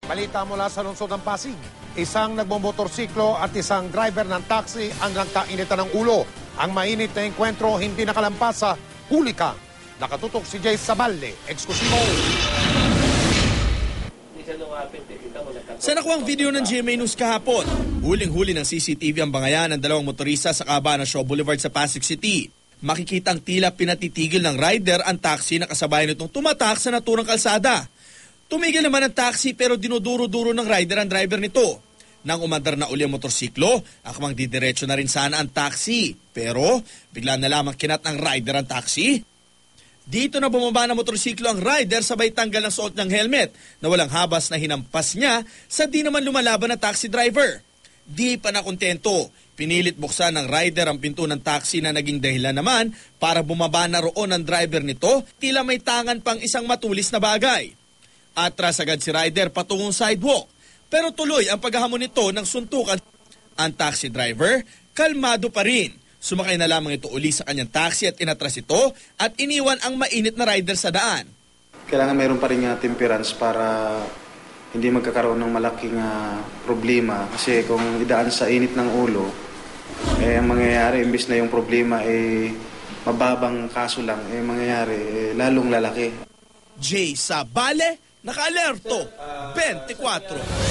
Balita mula sa lungsod ng Pasig. Isang nagmomotorsiklo at isang driver ng taxi ang nagkainitan ng ulo. Ang mainit na enkwentro hindi nakalampas sa huli ka. Nakatutok si Jay Sabalde. Eksklusibo. Sa nakuhang video ng GMA News kahapon, huling-huli ng CCTV ang bangayan ng dalawang motorista sa Cabana Shaw Boulevard sa Pasig City. Makikita ang tila pinatitigil ng rider ang taxi na kasabay nitong tumatak sa naturang kalsada. Tumigil naman ang taxi pero dinuduro-duro ng rider ang driver nito. Nang umandar na uli ang motorsiklo, akmang didiretso na rin sana ang taxi. Pero bigla na lamang kinat ng rider ang taxi. Dito na bumaba ng motorsiklo ang rider sabay tanggal ng suot ng helmet na walang habas na hinampas niya sa di naman lumalaban na taxi driver. Di pa nakontento, pinilit buksan ng rider ang pinto ng taxi na naging dahilan naman para bumaba na roon ang driver nito, tila may tangan pang isang matulis na bagay. Atras agad si rider patungong sidewalk, pero tuloy ang paghahamon nito ng suntukan. Ang taxi driver, kalmado pa rin. Sumakay na lamang ito uli sa kanyang taxi at inatras ito at iniwan ang mainit na rider sa daan. Kailangan mayroon pa rin temperance para hindi magkakaroon ng malaking problema. Kasi kung idaan sa init ng ulo, ang mangyayari, imbis na yung problema mababang kaso lang, mangyayari lalong lalaki. Jay Sabale, Naka-alerto, 24.